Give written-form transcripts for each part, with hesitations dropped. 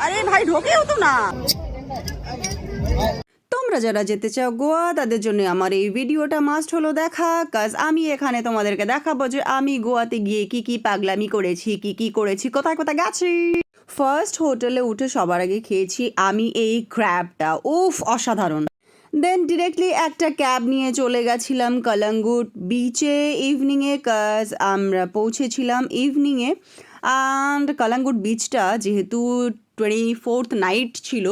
আরে ভাই ঢোকেও তো না। তোমরা যারা যেতে চাও গোয়া তাদের জন্য আমার এই ভিডিওটা মাস্ট হলো দেখা, কাজ আমি এখানে তোমাদেরকে দেখাবো যে আমি গোয়াতে গিয়ে কি কি পাগলামি করেছি, কি করেছি, কোথায় কোথায় গেছি। ফার্স্ট হোটেলে উঠে সবার আগে খেয়েছি আমি এই ক্র্যাবটা, উফ অসাধারণ। দেন ডিরেক্টলি একটা ক্যাব নিয়ে চলে গেছিলাম কলাঙ্গুট বিচে ইভিনিংয়ে, কাজ আমরা পৌঁছেছিলাম ইভিনিংয়ে। অ্যান্ড কলাঙ্গুট বিচটা যেহেতু 24th নাইট ছিল,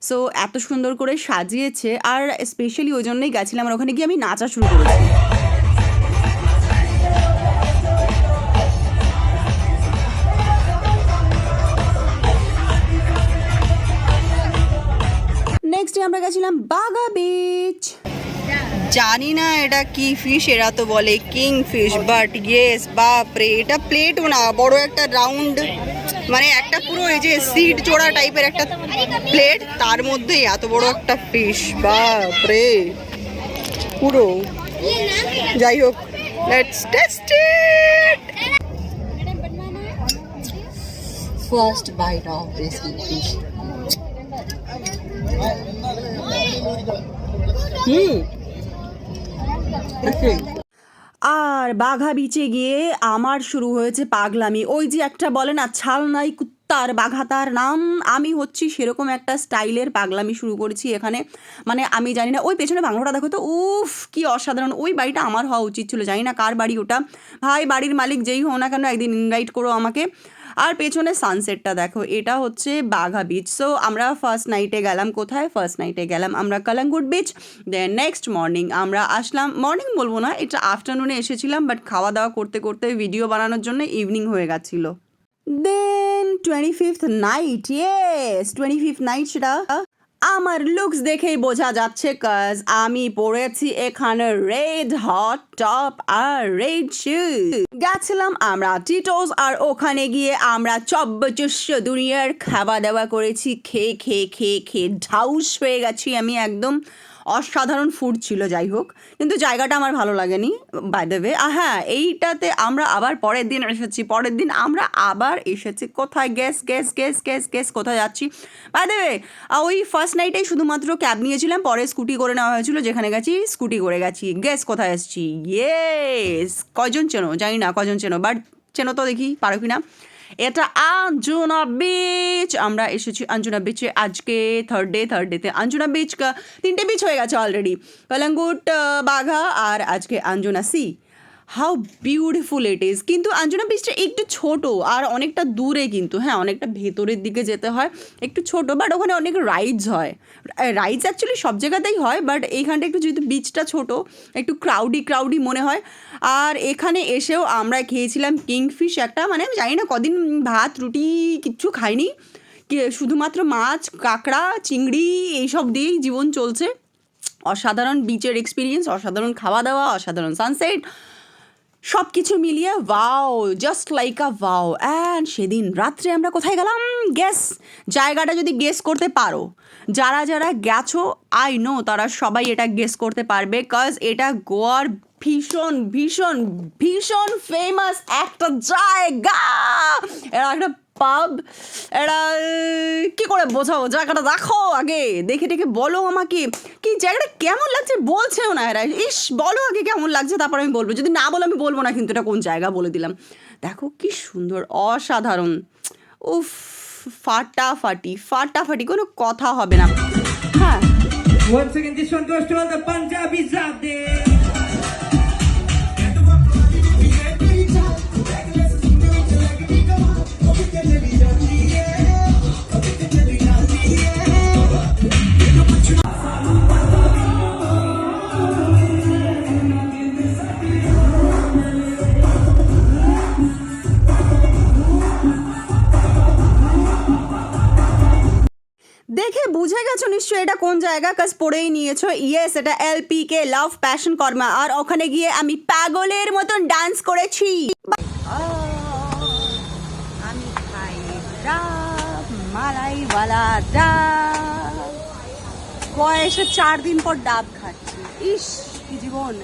সো এত সুন্দর করে সাজিয়েছে, আর স্পেশালি ওই জন্যই গেছিলাম, আর ওখানে গিয়ে আমি নাচা শুরু করেছি। নেক্সট ডে আমরা গেছিলাম বাগা বিচ। জানি না এটা কি ফিশ, এরা তো বলে কিং ফিশ, বাট ইয়েস বাপরে, এটা প্লেটও না, বড় একটা রাউন্ড, মানে একটা পুরো এই যে সিড চোড়া টাইপের একটা প্লেট, তার মধ্যে এত বড় একটা ফিশ, বাপরে পুরো। যাই হোক, let's test it. First bite of this fish. আর বাঘা বিচে গিয়ে আমার শুরু হয়েছে পাগলামি। ওই যে একটা বলে না, ছাল নাই কুত্তার বাঘা তার নাম, আমি হচ্ছি সেরকম একটা স্টাইলের পাগলামি শুরু করেছি এখানে। মানে আমি জানি না, ওই পেছনে বাংলাটা দেখো তো, উফ কি অসাধারণ। ওই বাড়িটা আমার হওয়া উচিত ছিল, জানি না কার বাড়ি ওটা। ভাই বাড়ির মালিক যেই হও না কেন, একদিন ইনভাইট করো আমাকে। আর পেছনে সানসেটটা দেখো, এটা হচ্ছে বাঘা বিচ। সো আমরা ফার্স্ট নাইটে গেলাম কোথায়, ফার্স্ট নাইটে গেলাম আমরা কলাঙ্গুট বিচ। দেন নেক্সট মর্নিং আমরা আসলাম, মর্নিং বলবো না, এটা আফটারনুনে এসেছিলাম, বাট খাওয়া দাওয়া করতে করতে ভিডিও বানানোর জন্য ইভিনিং হয়ে গেছিলো। দেন 25th night, yes 25th night, সেটা আমার লুকস দেখেই বোঝা যাচ্ছে, কাজ আমি পরেছি এখানে রেড হট টপ আর রেড শুজ। গেছিলাম আমরা টিটোস, আর ওখানে গিয়ে আমরা চব্বচস্য দুনিয়ার খাওয়া দাওয়া করেছি, খেয়ে খেয়ে খেয়ে খেয়ে ঢাউস হয়ে গেছি আমি একদম। অসাধারণ ফুড ছিল, যাই হোক, কিন্তু জায়গাটা আমার ভালো লাগেনি বাই দ্য ওয়ে। হ্যাঁ, এইটাতে আমরা আবার পরের দিন এসেছি, পরের দিন আমরা আবার এসেছি কোথায়, gas gas gas gas gas কোথায় যাচ্ছি বাই দ্য ওয়ে। ওই ফার্স্ট নাইটেই শুধুমাত্র ক্যাব নিয়েছিলাম, পরে স্কুটি করে নেওয়া হয়েছিল, যেখানে গেছি স্কুটি করে গেছি। গ্যাস কোথায় এসেছি, ইয়েস কজন চেনো জানি না, কজন চেনো, বাট চেনো তো, দেখি পারো কি না। এটা আঞ্জুনা বিচ, আমরা এসেছি আঞ্জুনা বিচে আজকে থার্ড ডেতে আঞ্জুনা বিচ, 3টে বিচ হয়ে গেছে অলরেডি, কলাঙ্গুট, বাঘা, আর আজকে Anjuna sea. How beautiful it is. কিন্তু আঞ্জুনা বিচটা একটু ছোট আর অনেকটা দূরে, কিন্তু হ্যাঁ অনেকটা ভেতরের দিকে যেতে হয়, একটু ছোট, বাট ওখানে অনেক রাইডস হয়। রাইডস অ্যাকচুয়ালি সব জায়গাতেই হয়, বাট এইখানটা একটু যেহেতু বিচটা ছোট, একটু ক্রাউডি মনে হয়। আর এখানে এসেও আমরা খেয়েছিলাম কিংফিশ একটা, মানে আমি জানি না কদিন ভাত রুটি কিচ্ছু খাইনি, শুধুমাত্র মাছ কাঁকড়া চিংড়ি এইসব দিয়েই জীবন চলছে। অসাধারণ বিচের এক্সপিরিয়েন্স, অসাধারণ খাওয়া দাওয়া, অসাধারণ সানসেট, সব কিছু মিলিয়ে wow, just like a wow. And সেদিন রাত্রে আমরা কোথায় গেলাম, গেস, জায়গাটা যদি গেস করতে পারো, যারা যারা গেছো আই নো তারা সবাই এটা গেস করতে পারবে, কজ এটা গোয়ার ভীষণ ভীষণ ভীষণ ফেমাস একটা জায়গা। এটা একটা পাব, এটা কী করে বোঝাবো, জায়গাটা দেখো আগে, দেখে দেখে বলো আমাকে কি জায়গাটা কেমন লাগছে, বলছেও না এরা, ইস বলো আগে কেমন লাগছে, তারপর আমি বলবো, যদি না বলো আমি বলবো না, কিন্তু এটা কোন জায়গা বলে দিলাম। দেখো কি সুন্দর, অসাধারণ, উফ ফাটাফাটি, কোনো কথা হবে না। হ্যাঁ, once again this one goes to all the Punjabis out there. দেখে বুঝে গেছো নিশ্চয়ই এটা কোন জায়গা, কাজ পড়েই নিয়েছো, ইয়েস এটা LPK লাভ প্যাশন কর্মা। আর ওখানে গিয়ে আমি পাগলের মতন ডান্স করেছি। আমি খাই ডাব, মালাইওয়ালা ডাব, বয়সে 4 দিন পর ডাব খাচ্ছি, ইস কি জীবন।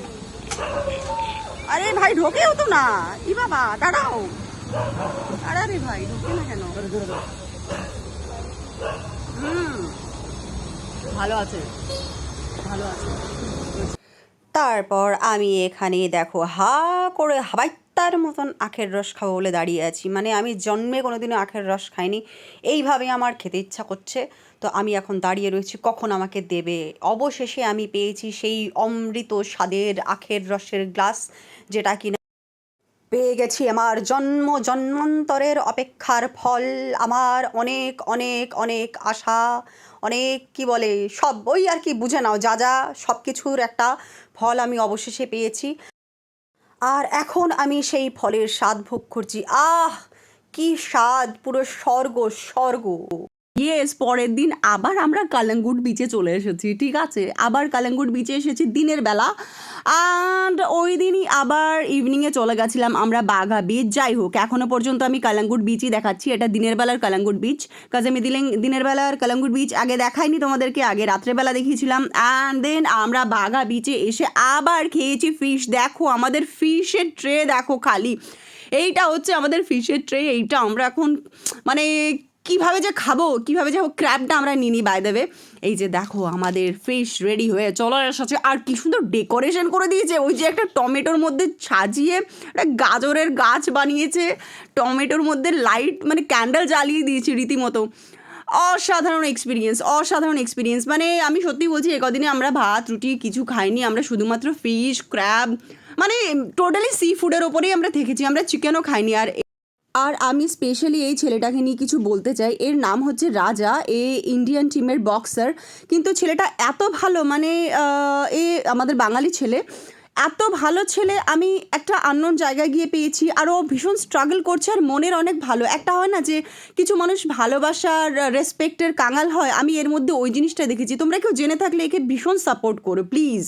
আরে ভাই ঢোকেও তো না, ই বাবা দাঁড়াও, আরে ভাই ঢোকে না কেন। ভালো আছে, ভালো আছে। তারপর আমি এখানে দেখো হা করে হাবাইত্তার মতন আখের রস খাবো বলে দাঁড়িয়ে আছি। মানে আমি জন্মে কোনোদিনও আখের রস খাইনি, এইভাবে আমার খেতে ইচ্ছা করছে। তো আমি এখন দাঁড়িয়ে রয়েছি কখন আমাকে দেবে। অবশেষে আমি পেয়েছি সেই অমৃত স্বাদের আখের রসের গ্লাস, যেটা কিনা পেয়ে গেছি আমার জন্ম জন্মান্তরের অপেক্ষার ফল। আমার অনেক অনেক অনেক আশা, অনেক কি বলে সব ওই আর কি বুঝে নাও, যা যা সব কিছুর একটা ফল আমি অবশেষে পেয়েছি। আর এখন আমি সেই ফলের স্বাদ ভোগ করছি। আহ, কি স্বাদ, পুরো স্বর্গ স্বর্গ। ইয়েস, পরের দিন আবার আমরা কালাঙ্গুট বিচে চলে এসেছি, ঠিক আছে, আবার কালাঙ্গুট বিচে এসেছি দিনের বেলা। অ্যান্ড ওই দিনই আবার ইভিনিংয়ে চলে গেছিলাম আমরা বাঘা বিচ। যাই হোক, এখনও পর্যন্ত আমি কালাঙ্গুট বিচই দেখাচ্ছি, এটা দিনের বেলার কালাঙ্গুট বিচ, কাজ আমি দিনের বেলার কালাঙ্গুট বিচ আগে দেখাইনি তোমাদেরকে, আগে রাত্রেবেলা দেখিয়েছিলাম। অ্যান্ড দেন আমরা বাঘা বিচে এসে আবার খেয়েছি ফিশ। দেখো আমাদের ফিশের ট্রে দেখো খালি, এইটা হচ্ছে আমাদের ফিশের ট্রে। এইটা আমরা এখন মানে কীভাবে যে খাবো, কীভাবে যে ক্র্যাবটা আমরা নিই বাই দ্য ওয়ে। এই যে দেখো আমাদের ফিশ রেডি হয়ে চলে এসেছে। আর কি সুন্দর ডেকোরেশন করে দিয়েছে, ওই যে একটা টমেটোর মধ্যে সাজিয়ে একটা গাজরের গাছ বানিয়েছে, টমেটোর মধ্যে লাইট মানে ক্যান্ডেল জ্বালিয়ে দিয়েছে রীতিমতো। অসাধারণ এক্সপিরিয়েন্স, অসাধারণ এক্সপিরিয়েন্স। মানে আমি সত্যি বলছি, একদিনে আমরা ভাত রুটি কিছু খাইনি, আমরা শুধুমাত্র ফিশ ক্র্যাব মানে টোটালি সি ফুডের ওপরেই আমরা থেকেছি, আমরা চিকেনও খাইনি। আর আমি স্পেশালি এই ছেলেটাকে নিয়ে কিছু বলতে চাই। এর নাম হচ্ছে রাজা, এ ইন্ডিয়ান টিমের বক্সার। কিন্তু ছেলেটা এত ভালো, মানে এ আমাদের বাঙালি ছেলে, এত ভালো ছেলে আমি একটা আননোন জায়গায় গিয়ে পেয়েছি। আর ও ভীষণ স্ট্রাগল করছে, আর মনের অনেক ভালো। একটা হয় না যে কিছু মানুষ ভালোবাসার রেসপেক্টের কাঙাল হয়, আমি এর মধ্যে ওই জিনিসটা দেখেছি। তোমরা কেউ জেনে থাকলে একে ভীষণ সাপোর্ট করো প্লিজ।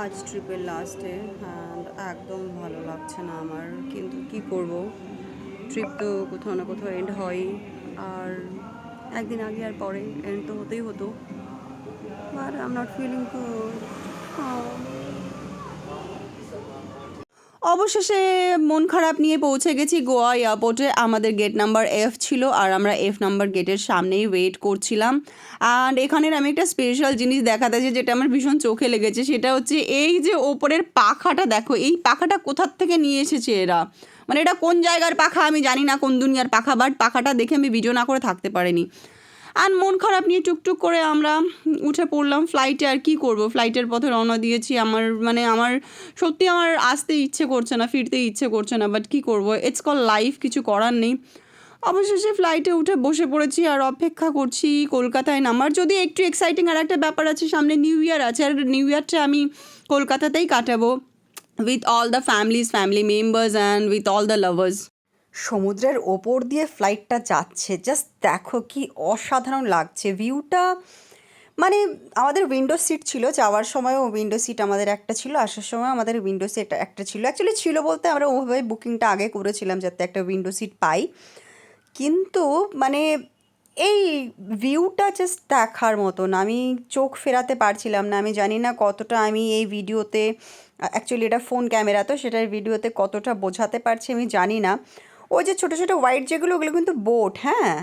আজ ট্রিপের লাস্টে, অ্যান্ড একদম ভালো লাগছে না আমার, কিন্তু কি করব, ট্রিপ তো কোথাও না কোথাও এন্ড হয়। আর একদিন আগে আর পরে এন্ড তো হতেই হতো, but I am not feeling good. অবশেষে মন খারাপ নিয়ে পৌঁছে গেছি গোয়া এয়ারপোর্টে। আমাদের গেট নাম্বার এফ ছিল, আর আমরা এফ নাম্বার গেটের সামনেই ওয়েট করছিলাম। অ্যান্ড এখানের আমি একটা স্পেশাল জিনিস দেখাতে চাই, যেটা আমার ভীষণ চোখে লেগেছে। সেটা হচ্ছে এই যে ওপরের পাখাটা দেখো, এই পাখাটা কোথার থেকে নিয়ে এসেছে এরা, মানে এটা কোন জায়গার পাখা আমি জানি না, কোন দুনিয়ার পাখা, বাট পাখাটা দেখে আমি ভিডিও না করে থাকতে পারিনি। আর মন খারাপ নিয়ে টুকটুক করে আমরা উঠে পড়লাম ফ্লাইটে। আর কি করব, ফ্লাইটের পথে রওনা দিয়েছি। আমার সত্যি আমার আসতে ইচ্ছে করছে না, ফিরতে ইচ্ছে করছে না, বাট কি করব, ইটস কল লাইফ, কিছু করার নেই। অবশেষে ফ্লাইটে উঠে বসে পড়েছি আর অপেক্ষা করছি কলকাতায় নামার। যদি একটু এক্সাইটিং আর একটা ব্যাপার আছে, সামনে নিউ ইয়ার আছে, আর নিউ ইয়ারটা আমি কলকাতাতেই কাটাবো with all the family members and with all the lovers. সমুদ্রের ওপর দিয়ে ফ্লাইটটা যাচ্ছে, জাস্ট দেখো কি অসাধারণ লাগছে ভিউটা। মানে আমাদের উইন্ডো সিট ছিল, যাওয়ার সময়ও উইন্ডো সিট আমাদের একটা ছিল, আসার সময় আমাদের উইন্ডো সিট একটা ছিল। অ্যাকচুয়ালি ছিল বলতে আমরা ওভাবে বুকিংটা আগে করেছিলাম যাতে একটা উইন্ডো সিট পাই। কিন্তু মানে এই ভিউটা জাস্ট দেখার মতন, আমি চোখ ফেরাতে পারছিলাম না। আমি জানি না কতটা আমি এই ভিডিওতে, অ্যাকচুয়ালি এটা ফোন ক্যামেরা তো, সেটার ভিডিওতে কতটা বোঝাতে পারছি আমি জানি না। ওই যে ছোটো ছোটো হোয়াইট যেগুলো, ওগুলো কিন্তু বোট, হ্যাঁ।